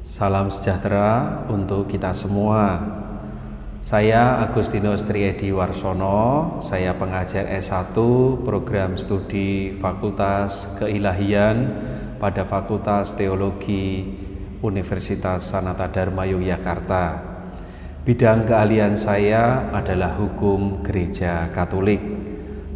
Salam sejahtera untuk kita semua. Saya Agustinus Triedi Warsono, saya pengajar S1 program studi Fakultas Keilahian pada Fakultas Teologi Universitas Sanata Dharma Yogyakarta. Bidang keahlian saya adalah hukum gereja Katolik.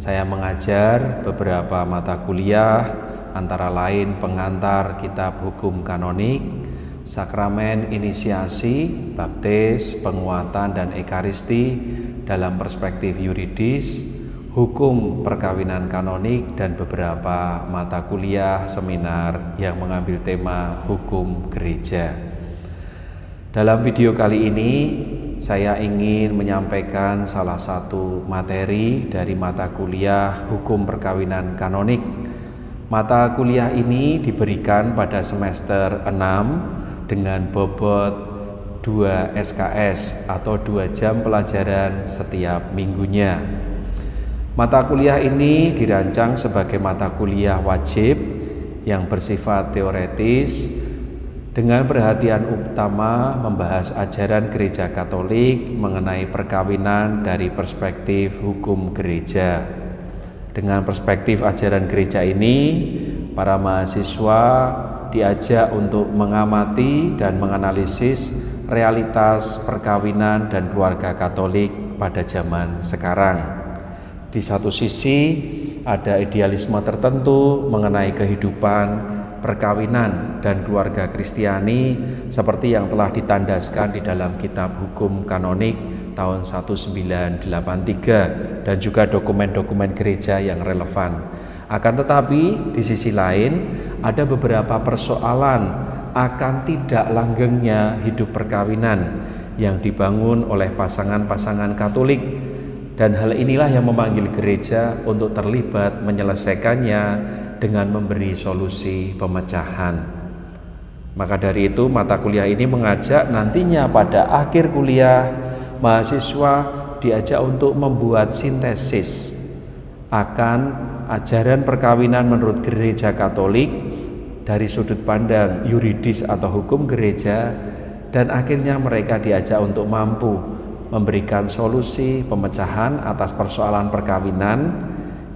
Saya mengajar beberapa mata kuliah, antara lain pengantar kitab hukum kanonik, sakramen inisiasi, baptis, penguatan dan ekaristi dalam perspektif yuridis, hukum perkawinan kanonik, dan beberapa mata kuliah seminar yang mengambil tema hukum gereja. Dalam video kali ini saya ingin menyampaikan salah satu materi dari mata kuliah hukum perkawinan kanonik. Mata kuliah ini diberikan pada semester 6 dengan bobot 2 SKS atau 2 jam pelajaran setiap minggunya. Mata kuliah ini dirancang sebagai mata kuliah wajib yang bersifat teoretis dengan perhatian utama membahas ajaran gereja Katolik mengenai perkawinan dari perspektif hukum gereja. Dengan perspektif ajaran gereja ini, para mahasiswa diajak untuk mengamati dan menganalisis realitas perkawinan dan keluarga Katolik pada zaman sekarang. Di satu sisi ada idealisme tertentu mengenai kehidupan perkawinan dan keluarga Kristiani seperti yang telah ditandaskan di dalam kitab hukum kanonik tahun 1983 dan juga dokumen-dokumen gereja yang relevan. Akan tetapi di sisi lain ada beberapa persoalan akan tidak langgengnya hidup perkawinan yang dibangun oleh pasangan-pasangan Katolik, dan hal inilah yang memanggil gereja untuk terlibat menyelesaikannya dengan memberi solusi pemecahan. Maka dari itu mata kuliah ini mengajak nantinya pada akhir kuliah mahasiswa diajak untuk membuat sintesis akan ajaran perkawinan menurut gereja Katolik dari sudut pandang yuridis atau hukum gereja, dan akhirnya mereka diajak untuk mampu memberikan solusi pemecahan atas persoalan perkawinan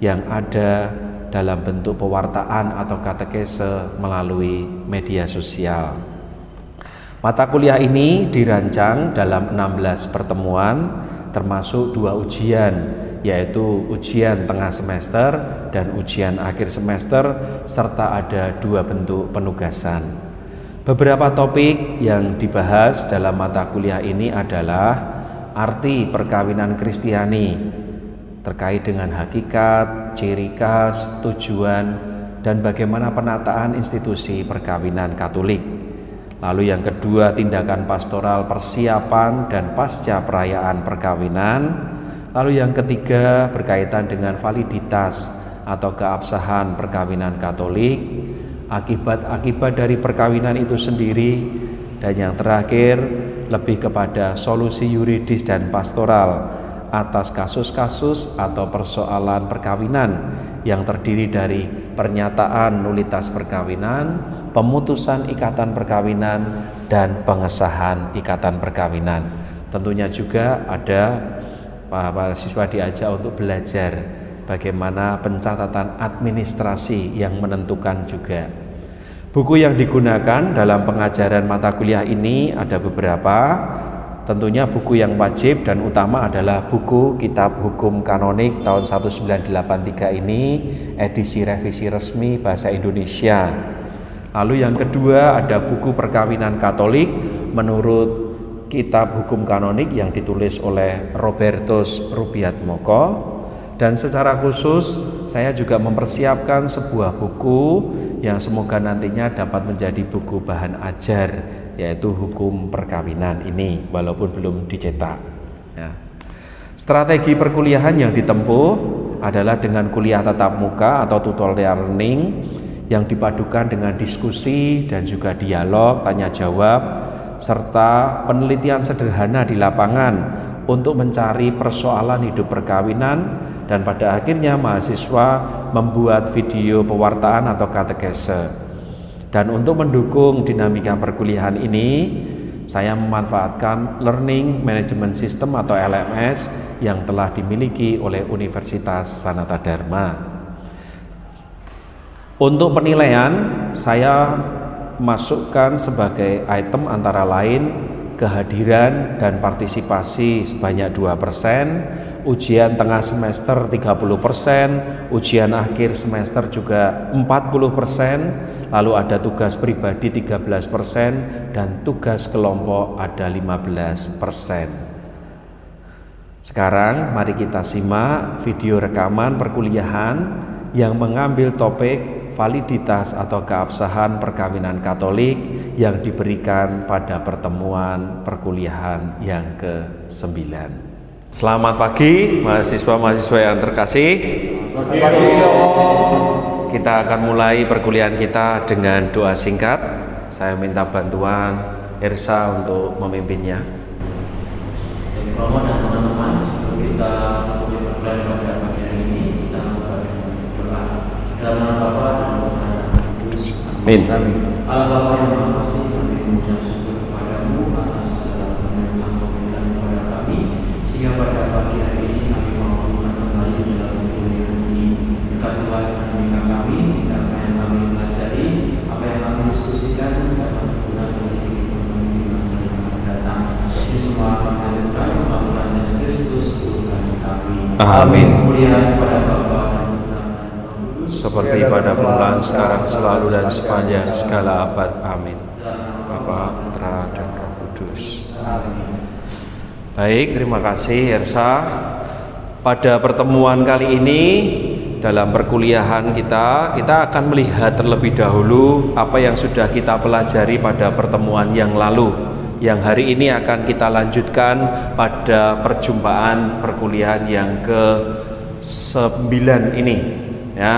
yang ada dalam bentuk pewartaan atau katekese melalui media sosial. Mata kuliah ini dirancang dalam 16 pertemuan termasuk 2 ujian, yaitu ujian tengah semester dan ujian akhir semester, serta ada 2 bentuk penugasan. Beberapa topik yang dibahas dalam mata kuliah ini adalah arti perkawinan Kristiani terkait dengan hakikat, ciri khas, tujuan, dan bagaimana penataan institusi perkawinan Katolik. Lalu yang kedua, tindakan pastoral persiapan dan pasca perayaan perkawinan. Lalu yang ketiga berkaitan dengan validitas atau keabsahan perkawinan Katolik, akibat-akibat dari perkawinan itu sendiri, dan yang terakhir lebih kepada solusi yuridis dan pastoral atas kasus-kasus atau persoalan perkawinan yang terdiri dari pernyataan nullitas perkawinan, pemutusan ikatan perkawinan, dan pengesahan ikatan perkawinan. Tentunya juga ada para siswa diajak untuk belajar bagaimana pencatatan administrasi yang menentukan juga. Buku yang digunakan dalam pengajaran mata kuliah ini ada beberapa. Tentunya buku yang wajib dan utama adalah buku kitab hukum kanonik tahun 1983 ini, edisi revisi resmi bahasa Indonesia. Lalu yang kedua ada buku perkawinan Katolik menurut kitab hukum kanonik yang ditulis oleh Robertus Rubiatmoko. Dan secara khusus saya juga mempersiapkan sebuah buku yang semoga nantinya dapat menjadi buku bahan ajar, yaitu hukum perkawinan ini, walaupun belum dicetak ya. Strategi perkuliahan yang ditempuh adalah dengan kuliah tatap muka atau tutorial learning yang dipadukan dengan diskusi dan juga dialog, tanya jawab, serta penelitian sederhana di lapangan untuk mencari persoalan hidup perkawinan, dan pada akhirnya mahasiswa membuat video pewartaan atau katekese. Dan untuk mendukung dinamika perkuliahan ini, saya memanfaatkan Learning Management System atau LMS yang telah dimiliki oleh Universitas Sanata Dharma. Untuk penilaian, saya masukkan sebagai item antara lain kehadiran dan partisipasi sebanyak 2%, ujian tengah semester 30%, ujian akhir semester juga 40%, lalu ada tugas pribadi 13% dan tugas kelompok ada 15%. Sekarang mari kita simak video rekaman perkuliahan yang mengambil topik validitas atau keabsahan perkawinan Katolik yang diberikan pada pertemuan perkuliahan yang ke-9. Selamat pagi mahasiswa-mahasiswa yang terkasih. Kita akan mulai perkuliahan kita dengan doa singkat. Saya minta bantuan Ersa untuk memimpinnya. Romo dan teman-teman, sebelum kita mulai perkuliahan pada pagi hari ini, kita berdoa. Dalam Bapa dan Putra dan Roh Kudus. Amin. Allah Bapa yang Maha Kasih, kami mengucap syukur kepadamu atas segala yang telah Kau berikan kepada kami, sehingga pada pagi hari ini kami mampu kembali dalam perkuliahan ini. Berkatilah dinamika kami, sehingga apa yang kami pelajari, apa yang kami diskusikan dapat berguna bagi kehidupan kami di masa yang akan datang. Ini semua kami lakukan mengaturkan Yesus Kristus Tuhan kami. Amin. Kemuliaan kepada Bapa dan Putra dan Roh Kudus, Seperti pada permulaan, sekarang, selalu, dan sepanjang segala abad. Amin. Bapa, Putra, dan Roh Kudus. Amin. Baik, terima kasih Ersa. Pada pertemuan kali ini dalam perkuliahan kita akan melihat terlebih dahulu apa yang sudah kita pelajari pada pertemuan yang lalu, yang hari ini akan kita lanjutkan pada perjumpaan perkuliahan yang ke-9 ini. Ya,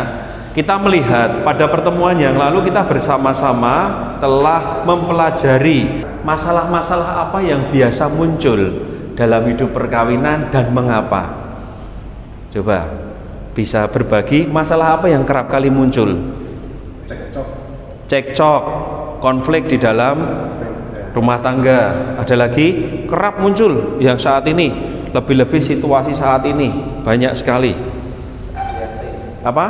kita melihat pada pertemuan yang lalu kita bersama-sama telah mempelajari masalah-masalah apa yang biasa muncul dalam hidup perkawinan dan mengapa. Coba bisa berbagi masalah apa yang kerap kali muncul? Cekcok, konflik di dalam rumah tangga. Ada lagi kerap muncul yang saat ini, lebih-lebih situasi saat ini banyak sekali. Apa?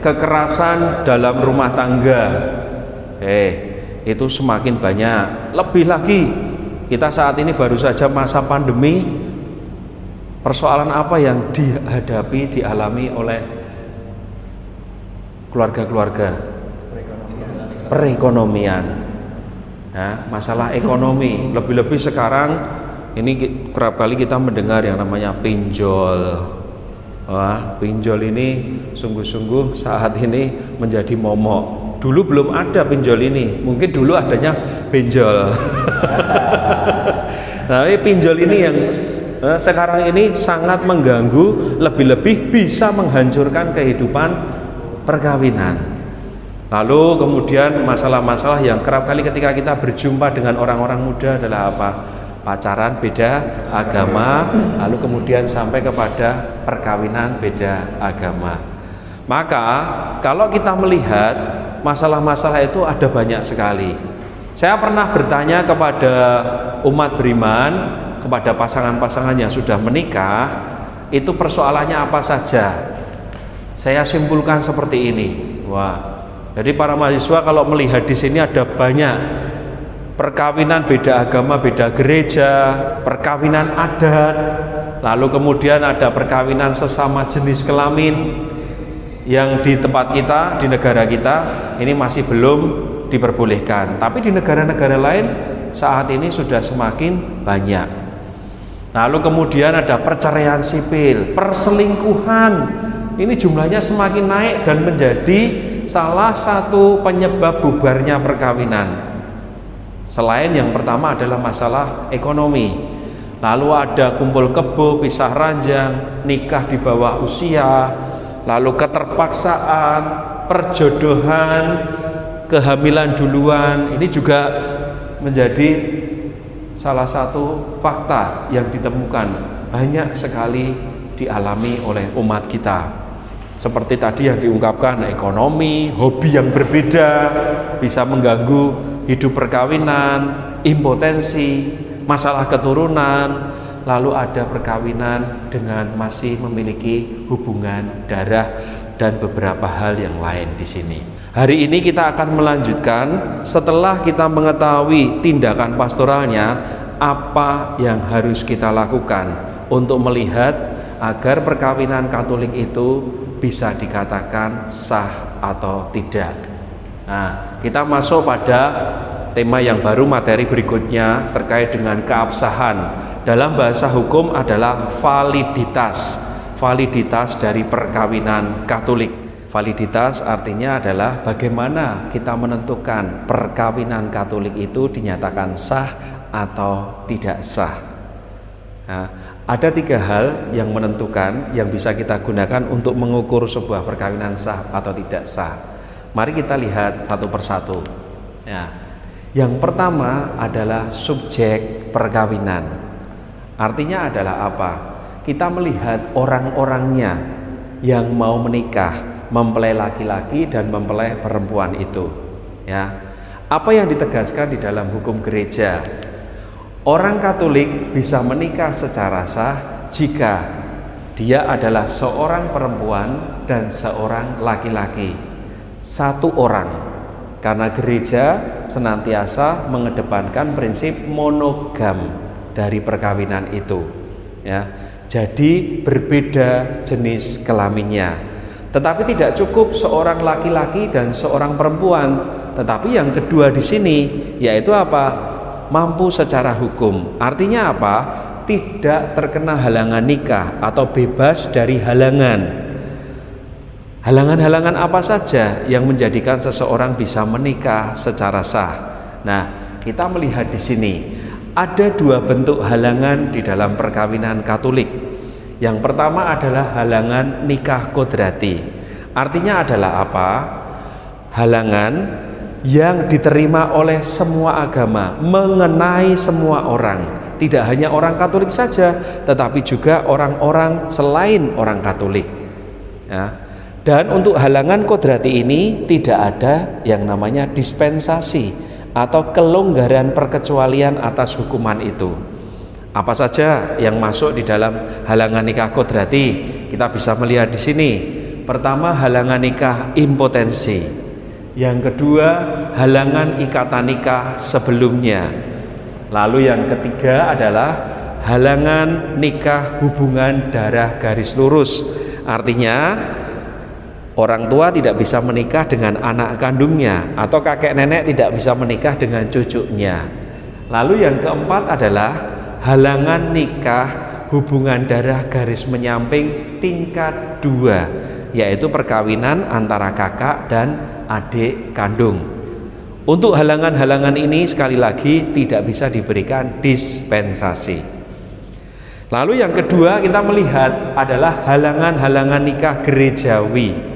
Kekerasan dalam rumah tangga. Itu semakin banyak. Lebih lagi kita saat ini baru saja masa pandemi. Persoalan apa yang dihadapi, dialami oleh keluarga-keluarga? Perekonomian. Ya, masalah ekonomi. Lebih-lebih sekarang ini kerap kali kita mendengar yang namanya pinjol. Wah, pinjol ini sungguh-sungguh saat ini menjadi momok. Dulu belum ada pinjol ini, mungkin dulu adanya benjol. Tapi pinjol ini yang sekarang ini sangat mengganggu, lebih-lebih bisa menghancurkan kehidupan perkawinan. Lalu kemudian masalah-masalah yang kerap kali ketika kita berjumpa dengan orang-orang muda adalah apa? Pacaran beda agama, lalu kemudian sampai kepada perkawinan beda agama. Maka kalau kita melihat masalah-masalah itu ada banyak sekali. Saya pernah bertanya kepada umat beriman, kepada pasangan-pasangan yang sudah menikah, itu persoalannya apa saja. Saya simpulkan seperti ini. Wah, jadi para mahasiswa kalau melihat di sini ada banyak perkawinan beda agama, beda gereja, perkawinan adat, lalu kemudian ada perkawinan sesama jenis kelamin yang di tempat kita, di negara kita ini masih belum diperbolehkan, tapi di negara-negara lain saat ini sudah semakin banyak. Lalu kemudian ada perceraian sipil, perselingkuhan, ini jumlahnya semakin naik dan menjadi salah satu penyebab bubarnya perkawinan. Selain yang pertama adalah masalah ekonomi, lalu ada kumpul kebo, pisah ranjang, nikah di bawah usia, lalu keterpaksaan, perjodohan, kehamilan duluan. Ini juga menjadi salah satu fakta yang ditemukan banyak sekali dialami oleh umat kita. Seperti tadi yang diungkapkan, ekonomi, hobi yang berbeda, bisa mengganggu hidup perkawinan, impotensi, masalah keturunan, lalu ada perkawinan dengan masih memiliki hubungan darah dan beberapa hal yang lain di sini. Hari ini kita akan melanjutkan setelah kita mengetahui tindakan pastoralnya, apa yang harus kita lakukan untuk melihat agar perkawinan Katolik itu bisa dikatakan sah atau tidak. Nah, kita masuk pada tema yang baru, materi berikutnya terkait dengan keabsahan. Dalam bahasa hukum adalah validitas dari perkawinan Katolik. Validitas artinya adalah bagaimana kita menentukan perkawinan Katolik itu dinyatakan sah atau tidak sah. Nah, ada 3 hal yang menentukan yang bisa kita gunakan untuk mengukur sebuah perkawinan sah atau tidak sah. Mari kita lihat satu persatu. Ya. Yang pertama adalah subjek perkawinan. Artinya adalah apa? Kita melihat orang-orangnya yang mau menikah, mempelai laki-laki dan mempelai perempuan itu. Ya. Apa yang ditegaskan di dalam hukum gereja? Orang Katolik bisa menikah secara sah jika dia adalah seorang perempuan dan seorang laki-laki, satu orang, karena gereja senantiasa mengedepankan prinsip monogam dari perkawinan itu. Ya, jadi berbeda jenis kelaminnya, tetapi tidak cukup seorang laki-laki dan seorang perempuan, tetapi yang kedua di sini yaitu apa? Mampu secara hukum. Artinya apa? Tidak terkena halangan nikah atau bebas dari halangan. Halangan-halangan apa saja yang menjadikan seseorang bisa menikah secara sah? Nah, kita melihat di sini ada 2 bentuk halangan di dalam perkawinan Katolik. Yang pertama adalah halangan nikah kodrati. Artinya adalah apa? Halangan yang diterima oleh semua agama, mengenai semua orang, tidak hanya orang Katolik saja, tetapi juga orang-orang selain orang Katolik. Ya. Dan untuk halangan kodrati ini tidak ada yang namanya dispensasi atau kelonggaran perkecualian atas hukuman itu. Apa saja yang masuk di dalam halangan nikah kodrati? Kita bisa melihat di sini. Pertama, halangan nikah impotensi. Yang kedua, halangan ikatan nikah sebelumnya. Lalu yang ketiga adalah halangan nikah hubungan darah garis lurus. Artinya orang tua tidak bisa menikah dengan anak kandungnya, atau kakek nenek tidak bisa menikah dengan cucunya. Lalu yang keempat adalah halangan nikah hubungan darah garis menyamping tingkat 2, yaitu perkawinan antara kakak dan adik kandung. Untuk halangan-halangan ini sekali lagi tidak bisa diberikan dispensasi. Lalu yang kedua kita melihat adalah halangan-halangan nikah gerejawi.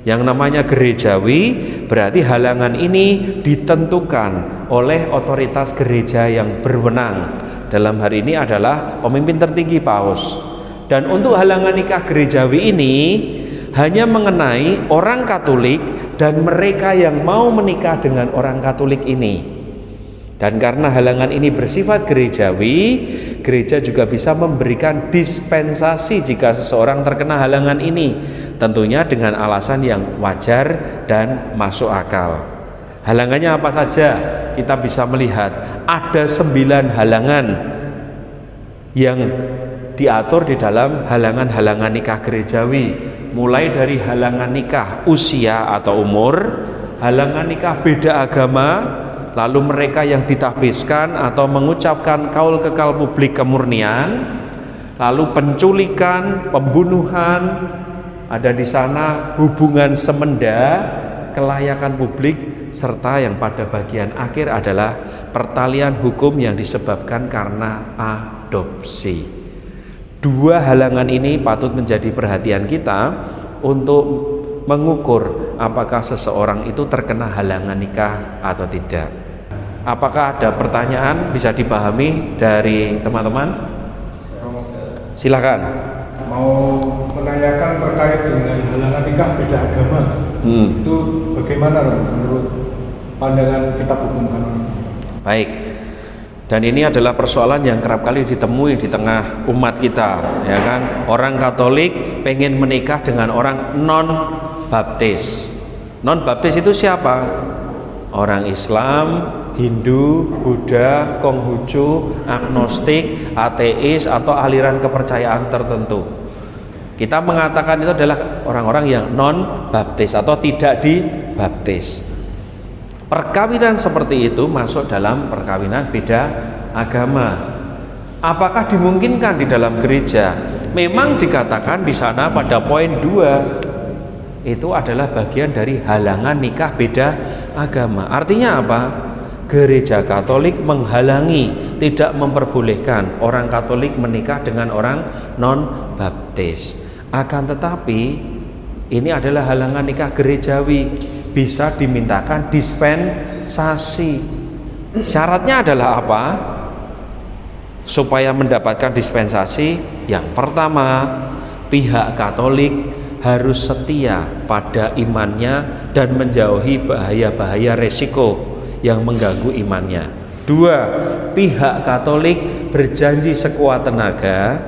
Yang namanya gerejawi berarti halangan ini ditentukan oleh otoritas gereja yang berwenang. Dalam hari ini adalah pemimpin tertinggi paus. Dan untuk halangan nikah gerejawi ini hanya mengenai orang Katolik dan mereka yang mau menikah dengan orang Katolik ini. Dan karena halangan ini bersifat gerejawi, gereja juga bisa memberikan dispensasi jika seseorang terkena halangan ini, tentunya dengan alasan yang wajar dan masuk akal. Halangannya apa saja? Kita bisa melihat ada 9 halangan yang diatur di dalam halangan-halangan nikah gerejawi, mulai dari halangan nikah usia atau umur, halangan nikah beda agama, lalu mereka yang ditahbiskan atau mengucapkan kaul kekal publik kemurnian, lalu penculikan, pembunuhan, ada di sana hubungan semenda, kelayakan publik, serta yang pada bagian akhir adalah pertalian hukum yang disebabkan karena adopsi. 2 halangan ini patut menjadi perhatian kita untuk mengukur apakah seseorang itu terkena halangan nikah atau tidak. Apakah ada pertanyaan bisa dipahami dari teman-teman? Silakan. Mau menanyakan terkait dengan halangan nikah beda agama. Itu bagaimana menurut pandangan kitab hukum kanonik. Baik. Dan ini adalah persoalan yang kerap kali ditemui di tengah umat kita, ya kan? Orang Katolik pengen menikah dengan orang non baptis. Non baptis itu siapa? Orang Islam, Hindu, Buddha, Konghucu, agnostik, ateis atau aliran kepercayaan tertentu. Kita mengatakan itu adalah orang-orang yang non baptis atau tidak dibaptis. Perkawinan seperti itu masuk dalam perkawinan beda agama. Apakah dimungkinkan di dalam gereja? Memang dikatakan di sana pada poin 2 itu adalah bagian dari halangan nikah beda agama. Artinya apa? Gereja Katolik menghalangi, tidak memperbolehkan orang Katolik menikah dengan orang non-baptis. Akan tetapi ini adalah halangan nikah gerejawi, bisa dimintakan dispensasi. Syaratnya adalah apa? Supaya mendapatkan dispensasi, yang pertama, pihak Katolik harus setia pada imannya dan menjauhi bahaya-bahaya resiko yang mengganggu imannya. 2, pihak Katolik berjanji sekuat tenaga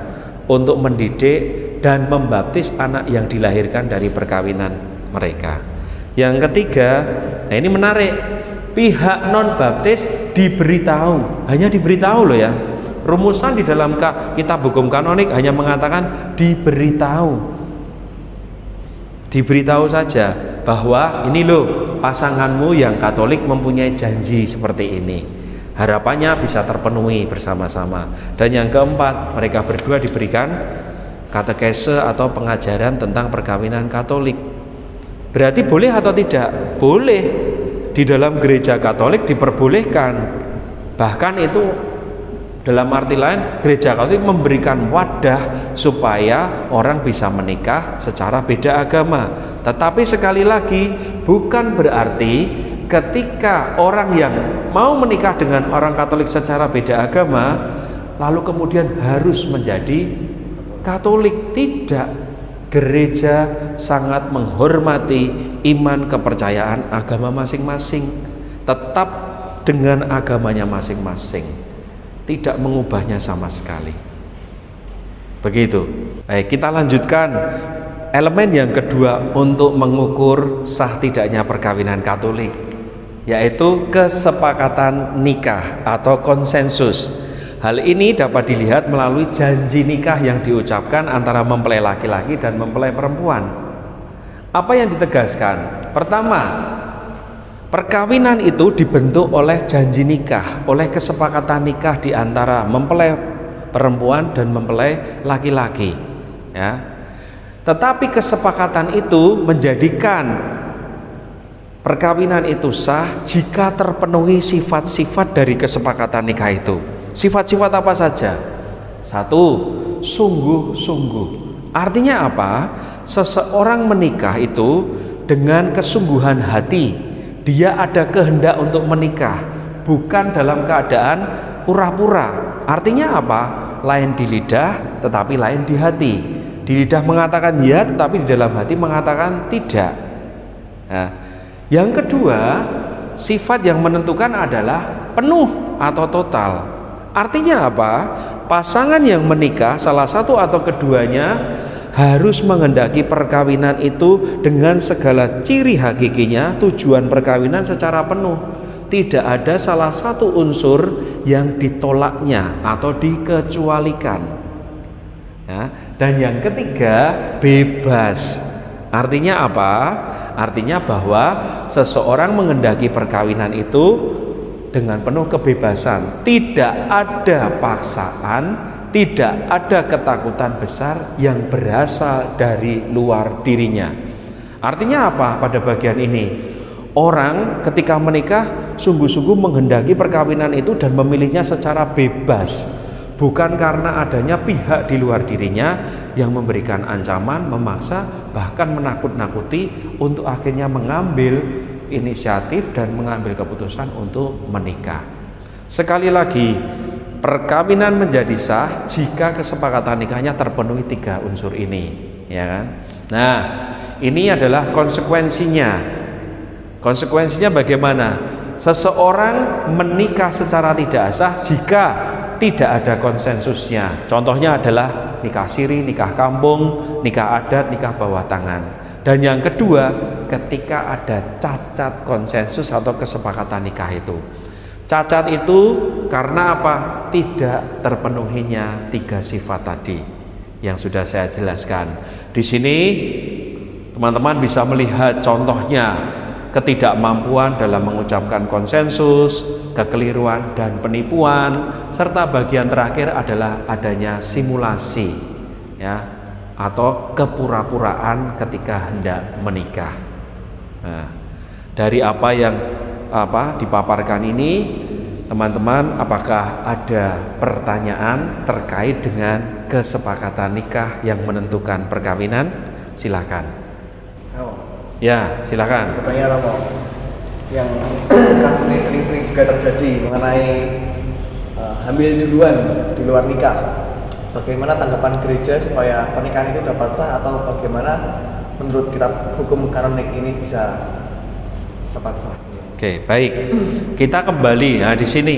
untuk mendidik dan membaptis anak yang dilahirkan dari perkawinan mereka. Yang ketiga, nah ini menarik, pihak non baptis diberitahu, hanya diberitahu loh ya. Rumusan di dalam kitab hukum kanonik hanya mengatakan diberitahu saja bahwa ini loh pasanganmu yang Katolik mempunyai janji seperti ini. Harapannya bisa terpenuhi bersama-sama. Dan yang keempat, mereka berdua diberikan katekese atau pengajaran tentang perkawinan Katolik. Berarti boleh atau tidak? Boleh. Di dalam gereja Katolik diperbolehkan. Bahkan itu dalam arti lain gereja Katolik memberikan wadah supaya orang bisa menikah secara beda agama. Tetapi sekali lagi bukan berarti ketika orang yang mau menikah dengan orang Katolik secara beda agama lalu kemudian harus menjadi Katolik. Tidak. Gereja sangat menghormati iman kepercayaan agama masing-masing, tetap dengan agamanya masing-masing, tidak mengubahnya sama sekali. Begitu. Baik, kita lanjutkan elemen yang kedua untuk mengukur sah tidaknya perkawinan Katolik, yaitu kesepakatan nikah atau konsensus. Hal ini dapat dilihat melalui janji nikah yang diucapkan antara mempelai laki-laki dan mempelai perempuan. Apa yang ditegaskan? Pertama, perkawinan itu dibentuk oleh janji nikah, oleh kesepakatan nikah di antara mempelai perempuan dan mempelai laki-laki. Ya. Tetapi kesepakatan itu menjadikan perkawinan itu sah jika terpenuhi sifat-sifat dari kesepakatan nikah itu. Sifat-sifat apa saja? 1, sungguh-sungguh. Artinya apa? Seseorang menikah itu dengan kesungguhan hati. Dia ada kehendak untuk menikah, bukan dalam keadaan pura-pura. Artinya apa? Lain di lidah tetapi lain di hati. Di lidah mengatakan ya tetapi di dalam hati mengatakan tidak. Nah, yang kedua, sifat yang menentukan adalah penuh atau total. Artinya apa? Pasangan yang menikah, salah satu atau keduanya, harus menghendaki perkawinan itu dengan segala ciri hakikinya, tujuan perkawinan secara penuh. Tidak ada salah satu unsur yang ditolaknya atau dikecualikan. Ya. Dan yang ketiga, bebas. Artinya apa? Artinya bahwa seseorang menghendaki perkawinan itu dengan penuh kebebasan, tidak ada paksaan, tidak ada ketakutan besar yang berasal dari luar dirinya. Artinya apa pada bagian ini? Orang ketika menikah sungguh-sungguh menghendaki perkawinan itu dan memilihnya secara bebas, bukan karena adanya pihak di luar dirinya yang memberikan ancaman, memaksa, bahkan menakut-nakuti untuk akhirnya mengambil inisiatif dan mengambil keputusan untuk menikah. Sekali lagi, perkawinan menjadi sah jika kesepakatan nikahnya terpenuhi 3 unsur ini, ya kan? Nah, ini adalah konsekuensinya. Konsekuensinya bagaimana? seseorang menikah secara tidak sah jika tidak ada konsensusnya. Contohnya adalah nikah siri, nikah kampung, nikah adat, nikah bawah tangan. Dan yang kedua, ketika ada cacat konsensus atau kesepakatan nikah itu. Cacat itu karena apa? Tidak terpenuhinya 3 sifat tadi yang sudah saya jelaskan. Di sini teman-teman bisa melihat contohnya ketidakmampuan dalam mengucapkan konsensus, kekeliruan dan penipuan, serta bagian terakhir adalah adanya simulasi, ya, atau kepura-puraan ketika hendak menikah. Nah, dari apa yang dipaparkan ini, teman-teman, apakah ada pertanyaan terkait dengan kesepakatan nikah yang menentukan perkawinan? Silakan. Ya, silakan. Pertanyaan apa? Yang kasus ini sering-sering juga terjadi mengenai hamil duluan di luar nikah. Bagaimana tanggapan gereja supaya pernikahan itu dapat sah, atau bagaimana menurut kitab hukum kanonik ini bisa dapat sah? Oke, baik. Kita kembali di sini.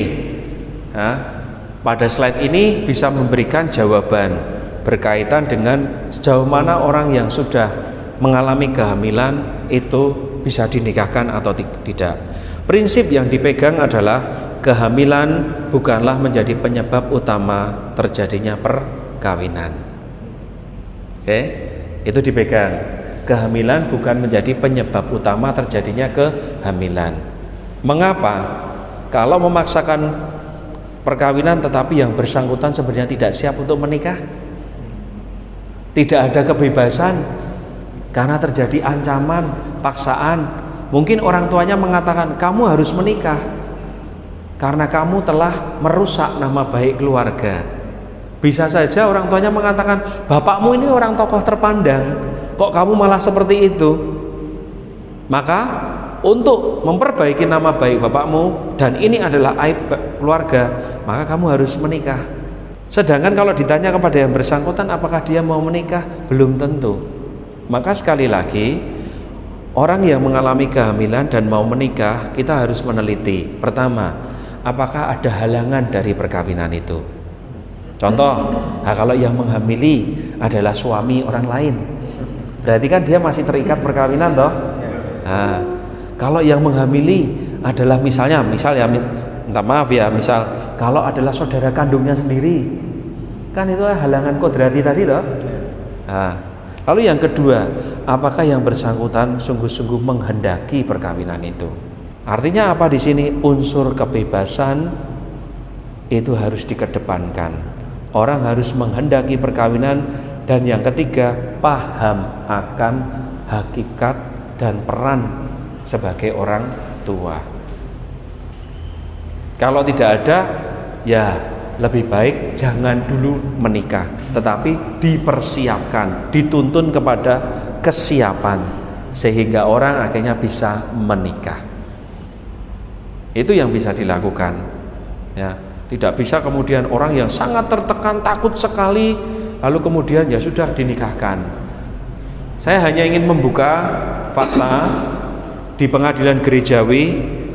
Pada slide ini bisa memberikan jawaban berkaitan dengan sejauh mana orang yang sudah mengalami kehamilan itu bisa dinikahkan atau tidak. Prinsip yang dipegang adalah kehamilan bukanlah menjadi penyebab utama terjadinya perkawinan. Oke, itu dipegang. Kehamilan bukan menjadi penyebab utama terjadinya kehamilan. Mengapa? Kalau memaksakan perkawinan tetapi yang bersangkutan sebenarnya tidak siap untuk menikah, tidak ada kebebasan, karena terjadi ancaman, paksaan. Mungkin orang tuanya mengatakan kamu harus menikah karena kamu telah merusak nama baik keluarga. Bisa saja orang tuanya mengatakan bapakmu ini orang tokoh terpandang, kok kamu malah seperti itu. Maka untuk memperbaiki nama baik bapakmu, dan ini adalah aib keluarga, maka kamu harus menikah. Sedangkan kalau ditanya kepada yang bersangkutan apakah dia mau menikah, belum tentu. Maka sekali lagi, orang yang mengalami kehamilan dan mau menikah, kita harus meneliti. Pertama, apakah ada halangan dari perkawinan itu? Contoh, kalau yang menghamili adalah suami orang lain, berarti kan dia masih terikat perkawinan toh. Nah, kalau yang menghamili adalah misal kalau adalah saudara kandungnya sendiri, kan itu halangan kodrati tadi toh. Nah, lalu yang kedua, apakah yang bersangkutan sungguh-sungguh menghendaki perkawinan itu? Artinya apa di sini? Unsur kebebasan itu harus dikedepankan. Orang harus menghendaki perkawinan, dan yang ketiga, paham akan hakikat dan peran sebagai orang tua. Kalau tidak ada, ya lebih baik jangan dulu menikah, tetapi dipersiapkan, dituntun kepada kesiapan sehingga orang akhirnya bisa menikah. Itu yang bisa dilakukan, ya. Tidak bisa kemudian orang yang sangat tertekan, takut sekali, lalu kemudian ya sudah dinikahkan. Saya hanya ingin membuka fakta di pengadilan gerejawi,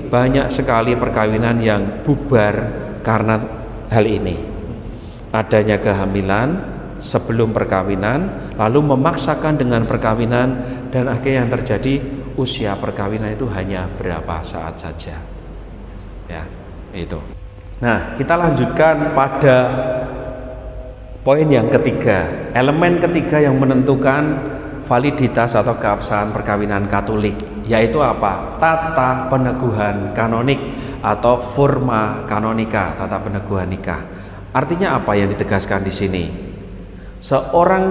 banyak sekali perkawinan yang bubar karena hal ini. Adanya kehamilan sebelum perkawinan, lalu memaksakan dengan perkawinan, dan akhirnya yang terjadi usia perkawinan itu hanya berapa saat saja. Ya, itu. Nah, kita lanjutkan pada poin yang ketiga, elemen ketiga yang menentukan validitas atau keabsahan perkawinan Katolik, yaitu apa? Tata peneguhan kanonik atau forma kanonika, tata peneguhan nikah. Artinya apa yang ditegaskan di sini? Seorang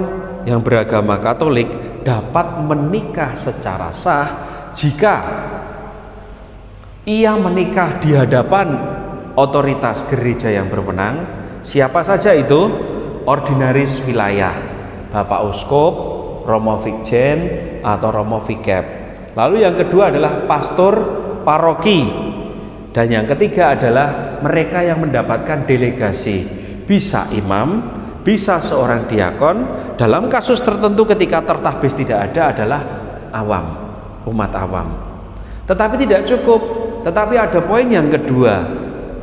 yang beragama Katolik dapat menikah secara sah jika ia menikah di hadapan otoritas gereja yang berwenang. Siapa saja itu? Ordinaris wilayah, Bapak Uskup, Romo Vikjen atau Romo Vikep. Lalu yang kedua adalah pastor paroki, dan yang ketiga adalah mereka yang mendapatkan delegasi, bisa imam, bisa seorang diakon. Dalam kasus tertentu ketika tertahbis tidak ada adalah awam, umat awam. Tetapi tidak cukup, Tetapi ada poin yang kedua,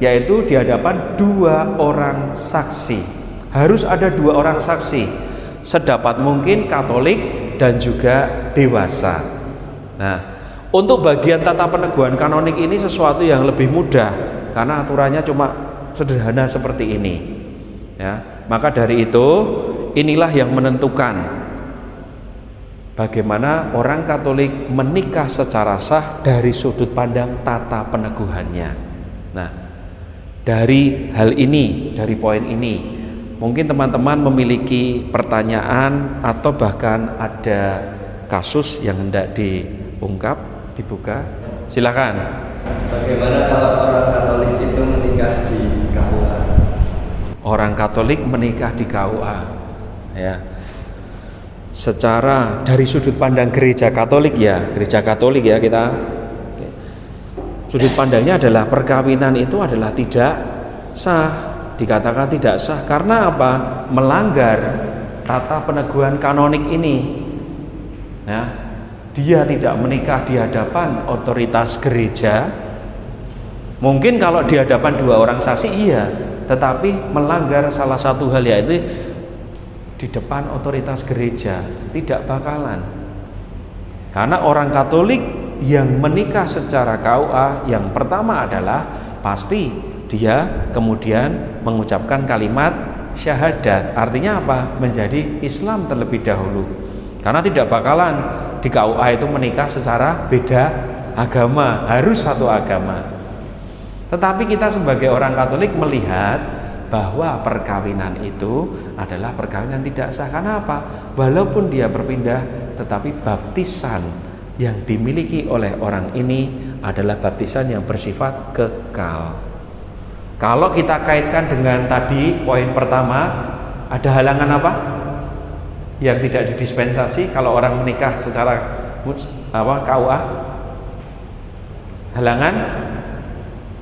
yaitu di hadapan 2 orang saksi. Harus ada 2 orang saksi, sedapat mungkin Katolik dan juga dewasa. Nah, untuk bagian tata peneguhan kanonik ini sesuatu yang lebih mudah karena aturannya cuma sederhana seperti ini. Ya, maka dari itu inilah yang menentukan bagaimana orang Katolik menikah secara sah dari sudut pandang tata peneguhannya. Nah, dari hal ini, dari poin ini, mungkin teman-teman memiliki pertanyaan atau bahkan ada kasus yang hendak diungkap, dibuka. Silakan. Bagaimana kalau orang Katolik itu menikah di KUA? Orang Katolik menikah di KUA, ya. Secara dari sudut pandang gereja Katolik ya, kita sudut pandangnya adalah perkawinan itu adalah tidak sah, dikatakan tidak sah karena apa? Melanggar tata peneguhan kanonik ini. Ya, dia tidak menikah di hadapan otoritas gereja. Mungkin kalau di hadapan 2 orang saksi iya, tetapi melanggar salah satu hal, yaitu di depan otoritas gereja tidak bakalan. Karena orang Katolik yang menikah secara KUA yang pertama adalah pasti dia kemudian mengucapkan kalimat syahadat. Artinya apa? Menjadi Islam terlebih dahulu. Karena tidak bakalan di KUA itu menikah secara beda agama, harus satu agama. Tetapi kita sebagai orang Katolik melihat bahwa perkawinan itu adalah perkawinan tidak sah. Karena apa? Walaupun dia berpindah, tetapi baptisan yang dimiliki oleh orang ini adalah baptisan yang bersifat kekal. Kalau kita kaitkan dengan tadi poin pertama, ada halangan apa? Yang tidak didispensasi kalau orang menikah secara KUA?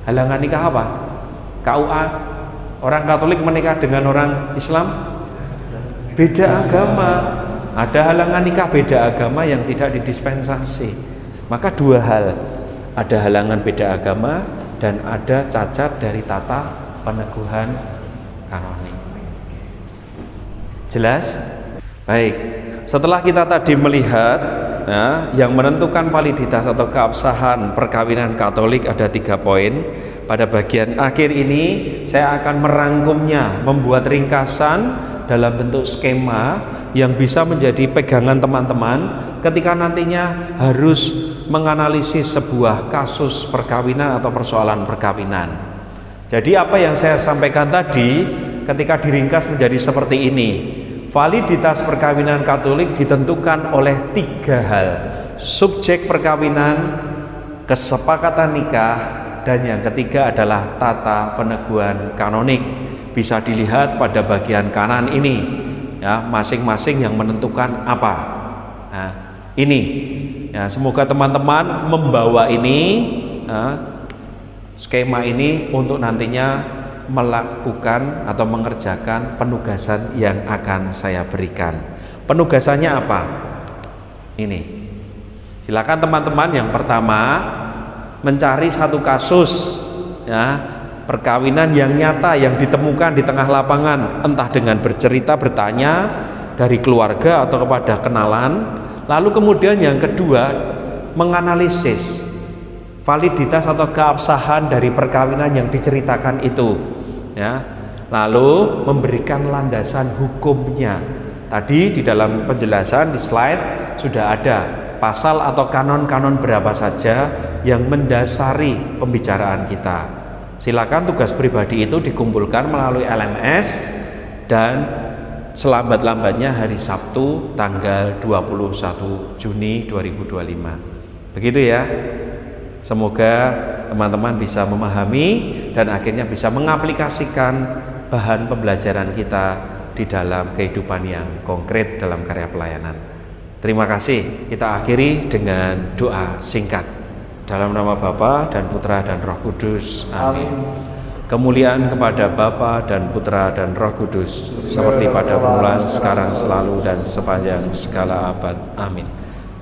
Halangan nikah apa? KUA. Orang Katolik menikah dengan orang Islam beda agama. Ada halangan nikah beda agama yang tidak didispensasi. Maka 2 hal, ada halangan beda agama dan ada cacat dari tata peneguhan kanonik. Jelas? Baik, setelah kita tadi melihat ya, yang menentukan validitas atau keabsahan perkawinan Katolik ada 3 poin. Pada bagian akhir ini saya akan merangkumnya, membuat ringkasan dalam bentuk skema yang bisa menjadi pegangan teman-teman ketika nantinya harus menganalisis sebuah kasus perkawinan atau persoalan perkawinan. Jadi apa yang saya sampaikan tadi ketika diringkas menjadi seperti ini. Validitas perkawinan Katolik ditentukan oleh 3 hal: subjek perkawinan, kesepakatan nikah, dan yang ketiga adalah tata peneguhan kanonik. Bisa dilihat pada bagian kanan ini ya, masing-masing yang menentukan apa. Nah, ini ya, semoga teman-teman membawa ini skema ini untuk nantinya melakukan atau mengerjakan penugasan yang akan saya berikan. Penugasannya apa? Ini. Silakan teman-teman, yang pertama mencari satu kasus ya, perkawinan yang nyata yang ditemukan di tengah lapangan, entah dengan bercerita, bertanya dari keluarga atau kepada kenalan. Lalu kemudian yang kedua, menganalisis validitas atau keabsahan dari perkawinan yang diceritakan itu ya. Lalu memberikan landasan hukumnya. Tadi di dalam penjelasan di slide sudah ada pasal atau kanon-kanon berapa saja yang mendasari pembicaraan kita. Silakan tugas pribadi itu dikumpulkan melalui LMS dan selambat-lambatnya hari Sabtu tanggal 21 Juni 2025. Begitu ya. Semoga teman-teman bisa memahami dan akhirnya bisa mengaplikasikan bahan pembelajaran kita di dalam kehidupan yang konkret dalam karya pelayanan. Terima kasih. Kita akhiri dengan doa singkat. Dalam nama Bapa dan Putra dan Roh Kudus. Amin. Kemuliaan kepada Bapa dan Putra dan Roh Kudus, seperti pada permulaan, sekarang, selalu, dan sepanjang segala abad. Amin.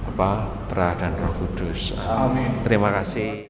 Bapa, Putra dan Roh Kudus. Amin. Terima kasih.